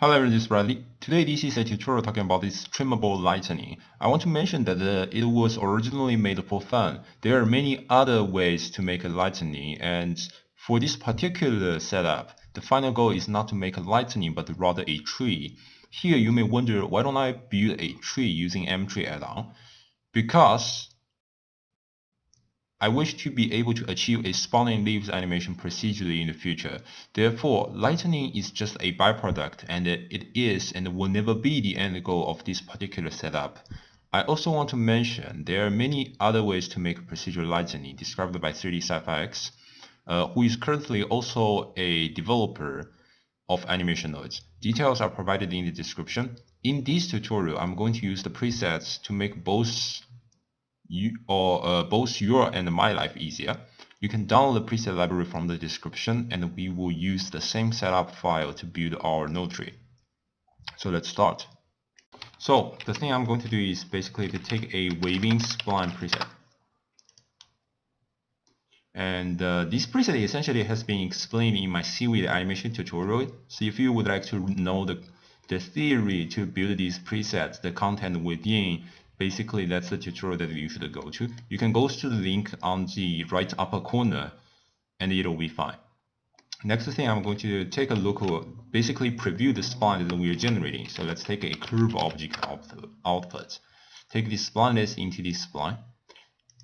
Hello everyone, this is Bradley. Today this is a tutorial talking about this trimmable lightning. I want to mention that it was originally made for fun. There are many other ways to make a lightning, and for this particular setup, the final goal is not to make a lightning but rather a tree. Here you may wonder, why don't I build a tree using mtree add-on? Because I wish to be able to achieve a spawning leaves animation procedurally in the future. Therefore, lightning is just a byproduct, and it is and will never be the end goal of this particular setup. I also want to mention there are many other ways to make procedural lightning described by 3D Sci-Fi, who is currently also a developer of animation nodes. Details are provided in the description. In this tutorial, I'm going to use the presets to make both your and my life easier. You can download the preset library from the description, and we will use the same setup file to build our node tree. So let's start. So the thing I'm going to do is basically to take a waving spline preset. And this preset essentially has been explained in my seaweed animation tutorial. So if you would like to know the theory to build these presets, the content within, basically that's the tutorial that you should go to. You can go to the link on the right upper corner and it'll be fine. Next thing, I'm going to take a look or basically preview the spline that we are generating. So let's take a curve object output. Take the splineless into this spline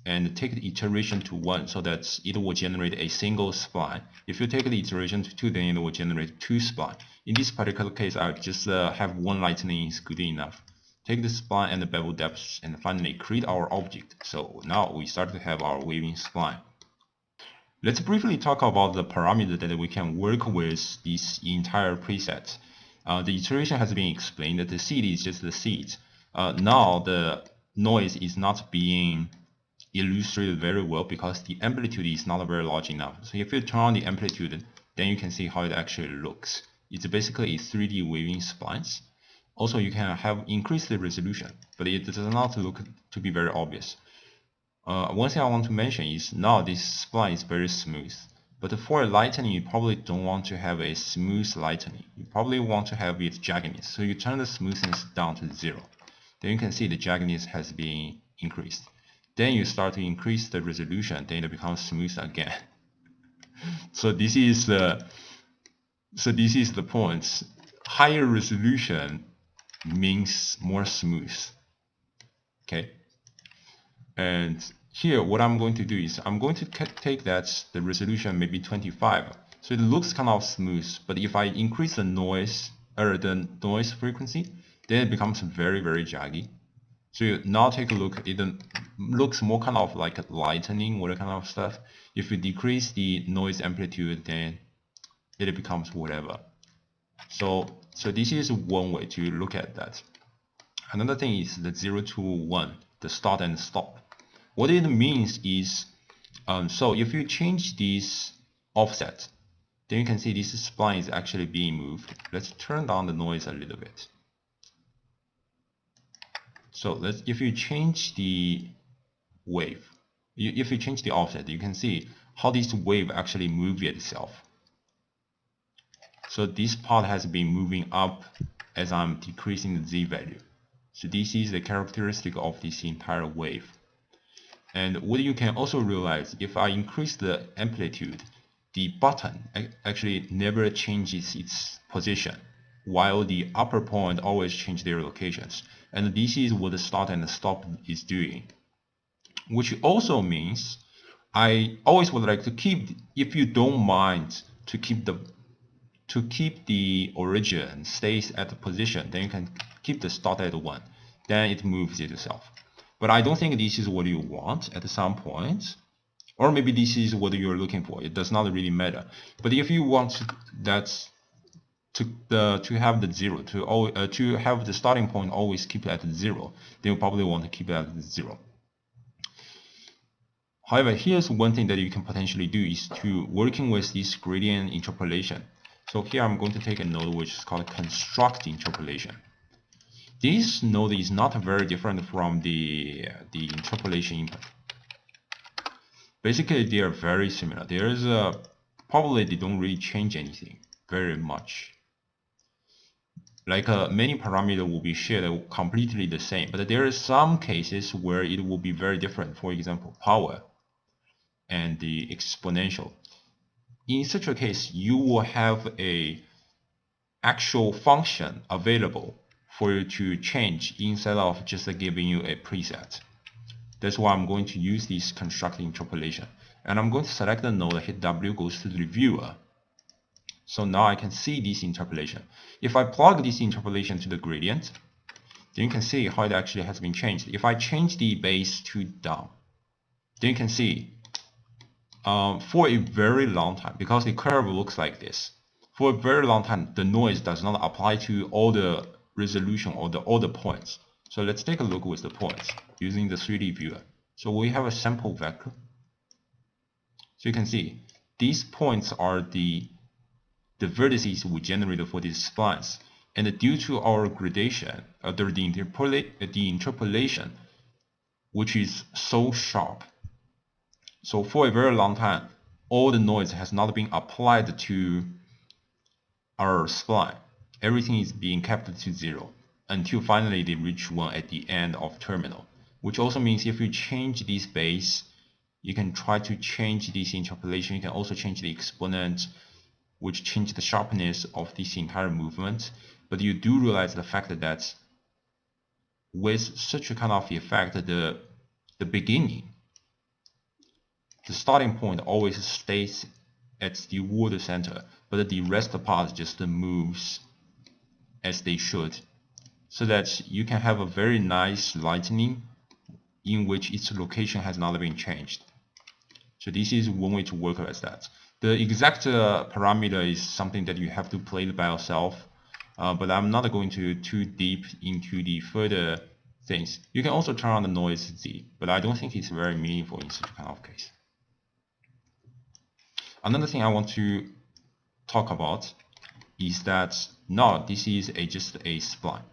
and take the iteration to 1 so that it will generate a single spline. If you take the iteration to 2, then it will generate 2 spline. In this particular case, I just have 1 lightning is good enough. Take the spline and the bevel depth and finally create our object. So now we start to have our waving spline. Let's briefly talk about the parameter that we can work with this entire preset. The iteration has been explained that the seed is just the seed. Now the noise is not being illustrated very well because the amplitude is not very large enough. So if you turn on the amplitude, then you can see how it actually looks. It's basically a 3D waving splines. Also, you can have increased the resolution, but it does not look to be very obvious. One thing I want to mention is now this spline is very smooth. But for a lightning, you probably don't want to have a smooth lightning. You probably want to have it jaggedness. So you turn the smoothness down to 0. Then you can see the jaggedness has been increased. Then you start to increase the resolution, then it becomes smooth again. So this is the point. Higher resolution means more smooth. Okay. And here, what I'm going to do is I'm going to take the resolution maybe 25. So it looks kind of smooth, but if I increase the noise frequency, then it becomes very, very jaggy. So now take a look, it looks more kind of like a lightning or that kind of stuff. If you decrease the noise amplitude, then it becomes whatever. So this is one way to look at that. Another thing is the 0 to 1, the start and stop. What it means is, so if you change this offset, then you can see this spline is actually being moved. Let's turn down the noise a little bit. So if you change the wave, if you change the offset, you can see how this wave actually moves itself. So this part has been moving up as I'm decreasing the z value. So this is the characteristic of this entire wave. And what you can also realize, if I increase the amplitude, the button actually never changes its position, while the upper point always change their locations. And this is what the start and the stop is doing. Which also means I always would like to keep, if you don't mind to keep the origin stays at the position, then you can keep the start at 1. Then it moves itself. But I don't think this is what you want at some point. Or maybe this is what you're looking for. It does not really matter. But if you want to have the 0, to have the starting point always keep it at 0, then you probably want to keep it at 0. However, here's one thing that you can potentially do is to working with this gradient interpolation. So here I'm going to take a node which is called construct interpolation. This node is not very different from the interpolation input. Basically, they are very similar. There is probably they don't really change anything very much. like many parameters will be shared completely the same, but there are some cases where it will be very different. For example, power and the exponential. In such a case, you will have a actual function available for you to change instead of just giving you a preset. That's why I'm going to use this construct interpolation. And I'm going to select the node, hit W, goes to the reviewer. So now I can see this interpolation. If I plug this interpolation to the gradient, then you can see how it actually has been changed. If I change the base to down, then you can see for a very long time, because the curve looks like this, for a very long time, the noise does not apply to all the resolution or all the points. So let's take a look with the points using the 3D viewer. So we have a sample vector. So you can see these points are the vertices we generated for these splines. And due to our gradation, the interpolation, which is so sharp, so for a very long time, all the noise has not been applied to our spline. Everything is being kept to 0 until finally they reach 1 at the end of terminal, which also means if you change this base, you can try to change this interpolation. You can also change the exponent, which change the sharpness of this entire movement. But you do realize the fact that with such a kind of effect, the beginning, the starting point always stays at the word center, but the rest of the part just moves as they should, so that you can have a very nice lightning in which its location has not been changed. So this is one way to work with that. The exact parameter is something that you have to play by yourself, but I'm not going to too deep into the further things. You can also turn on the noise Z, but I don't think it's very meaningful in such kind of case. Another thing I want to talk about is that now this is just a spline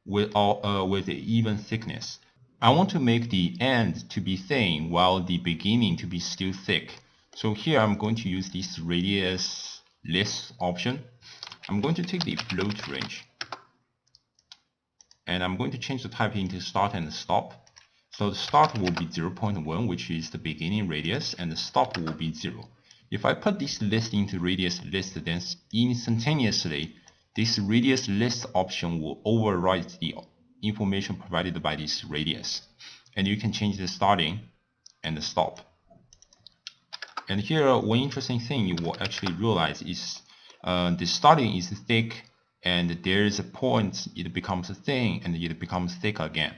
with even thickness. I want to make the end to be thin while the beginning to be still thick. So here I'm going to use this radius list option. I'm going to take the float range and I'm going to change the type into start and stop. So the start will be 0.1, which is the beginning radius, and the stop will be 0. If I put this list into radius list, then instantaneously this radius list option will override the information provided by this radius. And you can change the starting and the stop. And here, one interesting thing you will actually realize is the starting is thick, and there is a point it becomes thin, and it becomes thick again.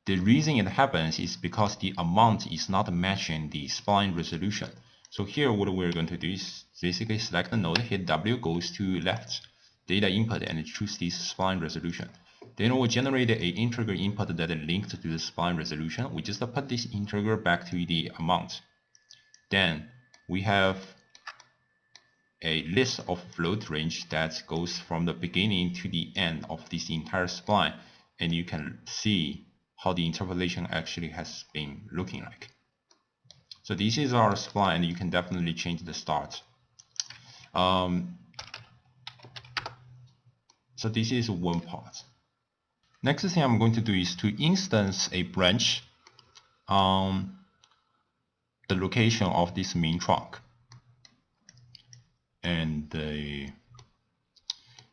The reason it happens is because the amount is not matching the spline resolution. So here what we're going to do is basically select the node, hit W, goes to left, data input, and choose this spline resolution. Then we'll generate an integer input that is linked to the spline resolution. We just put this integer back to the amount. Then we have a list of float range that goes from the beginning to the end of this entire spline, and you can see how the interpolation actually has been looking like. So this is our spline, and you can definitely change the start. So this is one part. Next thing I'm going to do is to instance a branch on the location of this main trunk. And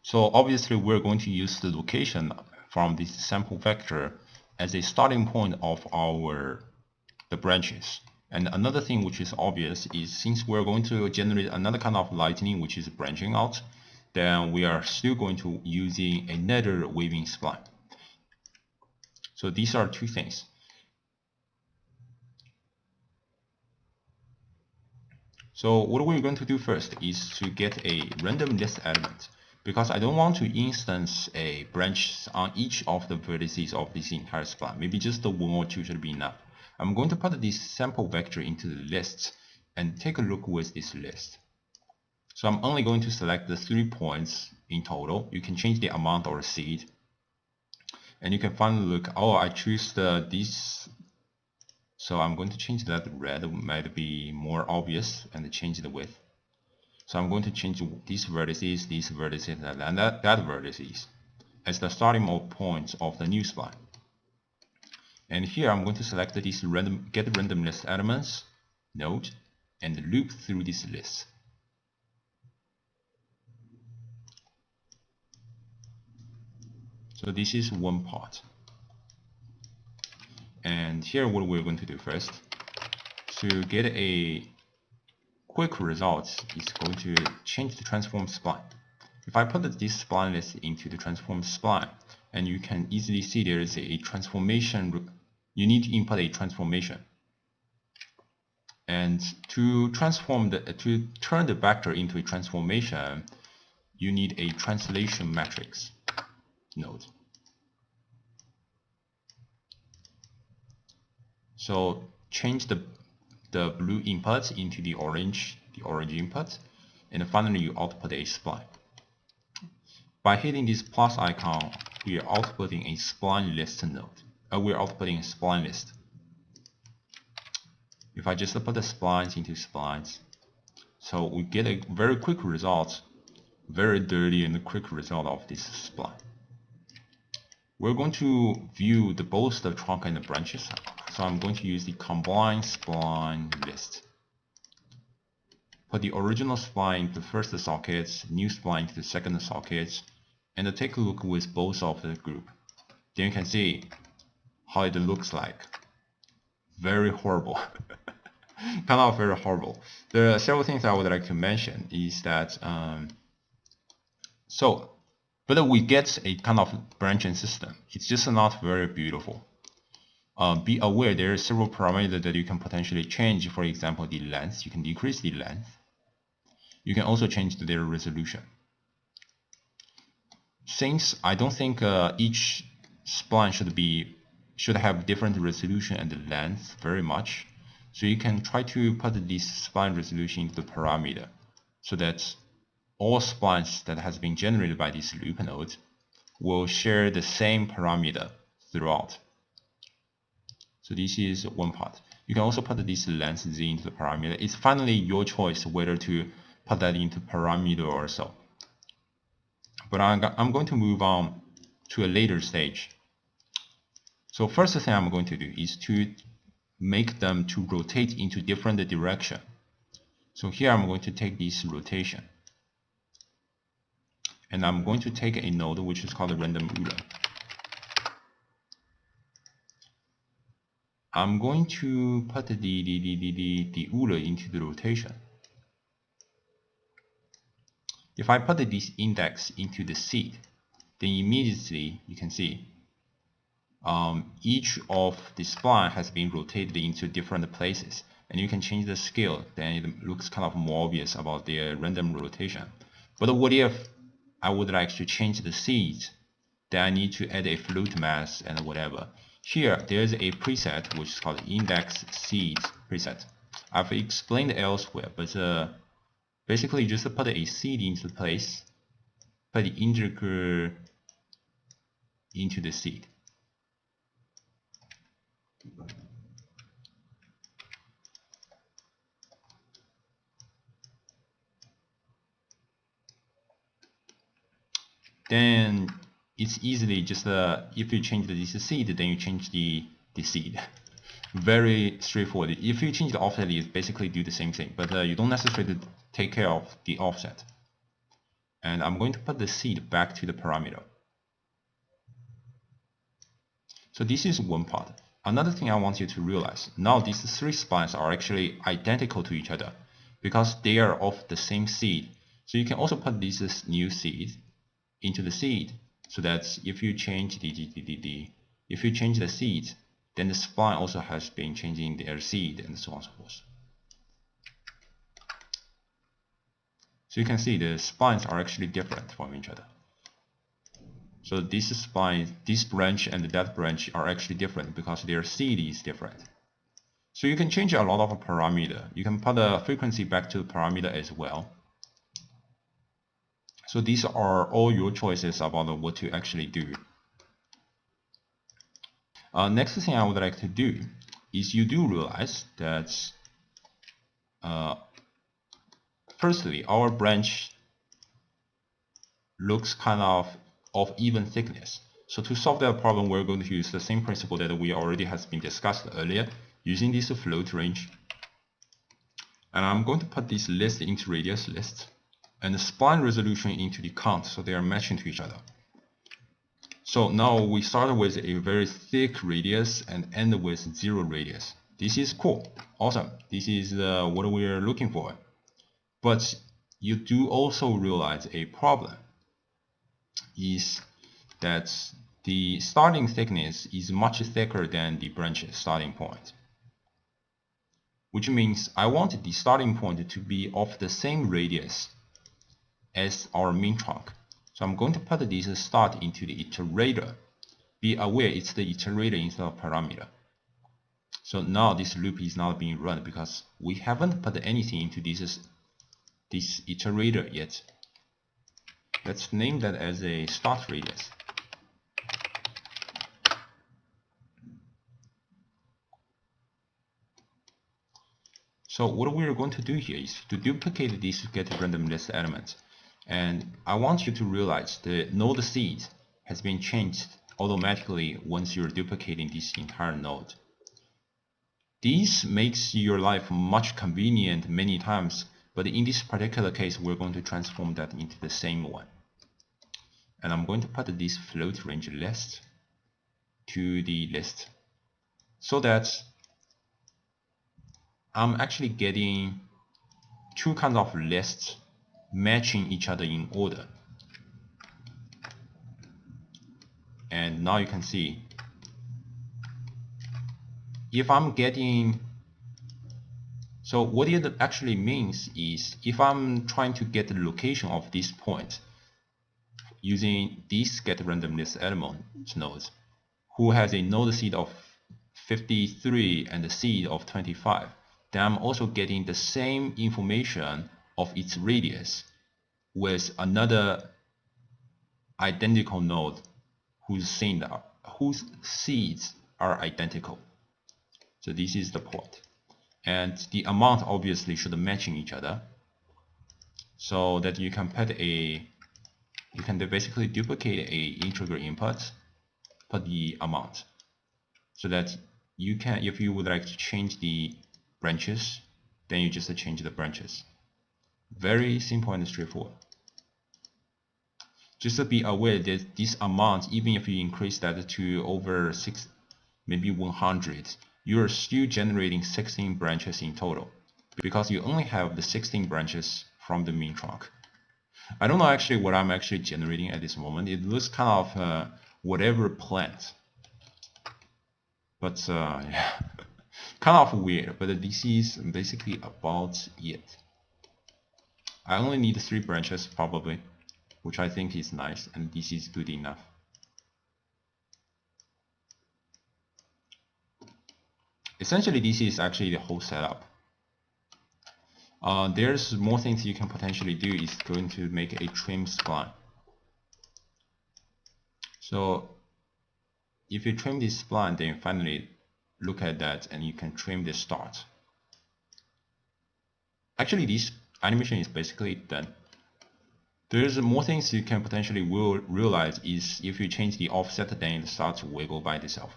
so obviously we're going to use the location from this sample vector as a starting point of the branches. And another thing which is obvious is, since we're going to generate another kind of lightning which is branching out, then we are still going to using another waving spline. So these are two things. So what we're going to do first is to get a random list element, because I don't want to instance a branch on each of the vertices of this entire spline. Maybe just the one or two should be enough. I'm going to put this sample vector into the list and take a look with this list. So I'm only going to select the 3 points in total. You can change the amount or seed, and you can finally look. Oh, I choose this. So I'm going to change that red, might be more obvious, and change the width. So I'm going to change these vertices, and that vertices as the starting points of the new spline. And here I'm going to select this get random list elements node and loop through this list. So this is one part. And here what we're going to do first, to get a quick result, is going to change the transform spline. If I put this spline list into the transform spline, and you can easily see there is a transformation, you need to input a transformation. And to turn the vector into a transformation, you need a translation matrix node. So change the blue input into the orange input, and finally you output a spline. By hitting this plus icon, we are outputting a spline list node. We are outputting a spline list. If I just put the splines into splines, so we get a very quick result, very dirty and quick result of this spline. We're going to view both the trunk and the branches, so I'm going to use the combine spline list. Put the original spline into the first socket, new spline into the second socket, and take a look with both of the group. Then you can see how it looks like. Very horrible. Kind of very horrible. There are several things I would like to mention is that but we get a kind of branching system. It's just not very beautiful. Be aware there are several parameters that you can potentially change. For example, the length. You can decrease the length. You can also change their resolution. Since I don't think each spline should have different resolution and length very much, so you can try to put this spline resolution into the parameter, so that all splines that has been generated by this loop node will share the same parameter throughout. So this is one part. You can also put this length z into the parameter. It's finally your choice whether to put that into parameter or so. But I'm going to move on to a later stage. So first thing I'm going to do is to make them to rotate into different direction. So here I'm going to take this rotation, and I'm going to take a node which is called a random ruler. I'm going to put the ruler into the rotation. If I put this index into the seed, then immediately you can see each of the spline has been rotated into different places, and you can change the scale. Then it looks kind of more obvious about the random rotation. But what if I would like to change the seeds? Then I need to add a float mass and whatever. Here there's a preset which is called index seeds preset. I've explained elsewhere, but basically just put a seed into place, put the integer into the seed. Then it's easily just if you change this seed, then you change the seed. Very straightforward. If you change the offset, you basically do the same thing, but you don't necessarily take care of the offset. And I'm going to put the seed back to the parameter. So this is one part. Another thing I want you to realize, now these three splines are actually identical to each other because they are of the same seed. So you can also put this new seed into the seed, so that if you change the seed, then the spline also has been changing their seed, and so on and so forth. So you can see the splines are actually different from each other. So this spline, this branch and that branch are actually different because their seed is different. So you can change a lot of parameter. You can put the frequency back to the parameter as well. So these are all your choices about what to actually do. Next thing I would like to do is you do realize that firstly, our branch looks kind of even thickness. So to solve that problem, we're going to use the same principle that we already has been discussed earlier, using this float range. And I'm going to put this list into radius list and the spline resolution into the count, so they are matching to each other. So now we start with a very thick radius and end with 0 radius. This is cool, awesome. This is what we're looking for. But you do also realize a problem is that the starting thickness is much thicker than the branch starting point, which means I want the starting point to be of the same radius as our main trunk. So I'm going to put this start into the iterator. Be aware it's the iterator instead of parameter. So now this loop is not being run because we haven't put anything into this iterator yet. Let's name that as a start radius. So what we're going to do here is to duplicate this get random list element. And I want you to realize the node seed has been changed automatically once you're duplicating this entire node. This makes your life much convenient many times, but in this particular case, we're going to transform that into the same one. And I'm going to put this float range list to the list so that I'm actually getting two kinds of lists matching each other in order. And now you can see if I'm getting, so what it actually means is if I'm trying to get the location of this point using this get random list element node, who has a node seed of 53 and a seed of 25, then I'm also getting the same information of its radius with another identical node whose seeds are identical. So this is the point. And the amount obviously should matching each other so that you can put you can basically duplicate a integer input, put the amount, so that you can, if you would like to change the branches, then you just change the branches. Very simple and straightforward. Just to be aware that this amount, even if you increase that to over 6, maybe 100, you are still generating 16 branches in total because you only have the 16 branches from the main trunk. I don't know actually what I'm actually generating at this moment. It looks kind of whatever plant, but yeah, kind of weird. But this is basically about it. I only need 3 branches probably, which I think is nice, and this is good enough. Essentially, this is actually the whole setup. There's more things you can potentially do. Is going to make a trim spline. So if you trim this spline, then finally look at that and you can trim the start. Actually, this animation is basically done. There's more things you can potentially realize is if you change the offset, then it starts to wiggle by itself.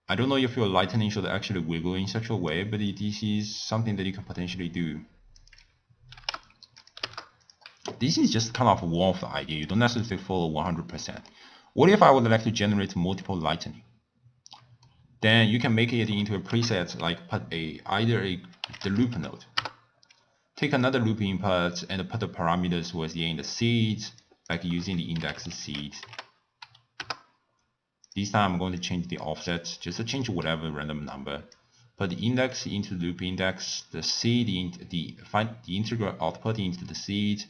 I don't know if your lightning should actually wiggle in such a way, but this is something that you can potentially do. This is just kind of one of the idea. You don't necessarily follow 100%. What if I would like to generate multiple lightning? Then you can make it into a preset, like put either the loop node. Take another loop input and put the parameters within the seed, like using the index seed. This time I'm going to change the offset, just to change whatever random number. Put the index into the loop index, the seed into find the integral output into the seed,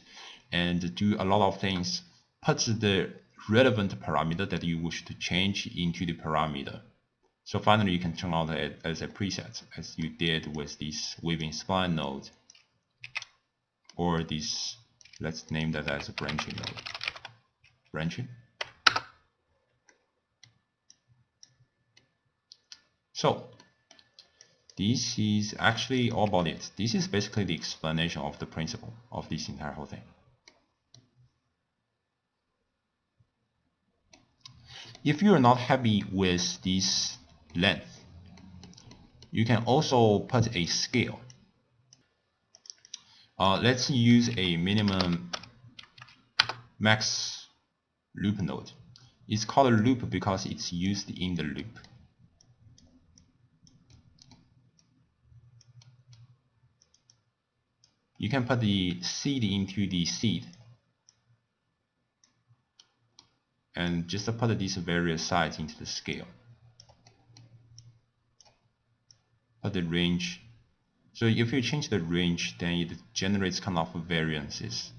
and do a lot of things. Put the relevant parameter that you wish to change into the parameter. So finally you can turn out it as a preset, as you did with this weaving spline node, or this, let's name that as a branching node. Branching. So this is actually all about it. This is basically the explanation of the principle of this entire whole thing. If you are not happy with this length, you can also put a scale. Let's use a minimum max loop node. It's called a loop because it's used in the loop. You can put the seed into the seed and just put these various sides into the scale. Put the range. So if you change the range, then it generates kind of variances.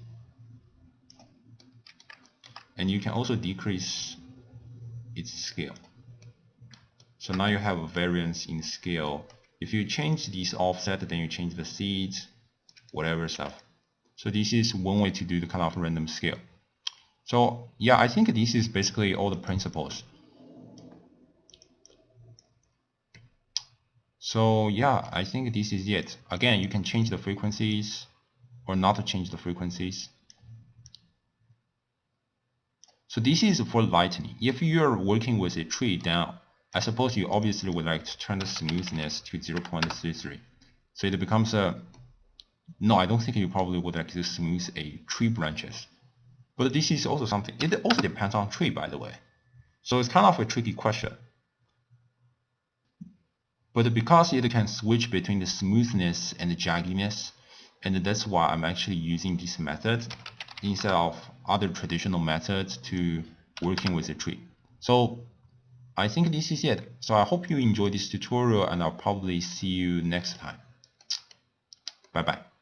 And you can also decrease its scale. So now you have a variance in scale. If you change this offset, then you change the seeds, whatever stuff. So this is one way to do the kind of random scale. So yeah, I think this is basically all the principles. So yeah, I think this is it. Again, you can change the frequencies or not change the frequencies. So this is for lightning. If you're working with a tree, then I suppose you obviously would like to turn the smoothness to 0.33. So it becomes a... No, I don't think you probably would like to smooth a tree branches. But this is also something, it also depends on tree, by the way. So it's kind of a tricky question. But because it can switch between the smoothness and the jagginess, and that's why I'm actually using this method instead of other traditional methods to working with a tree. So I think this is it. So I hope you enjoyed this tutorial, and I'll probably see you next time. Bye bye.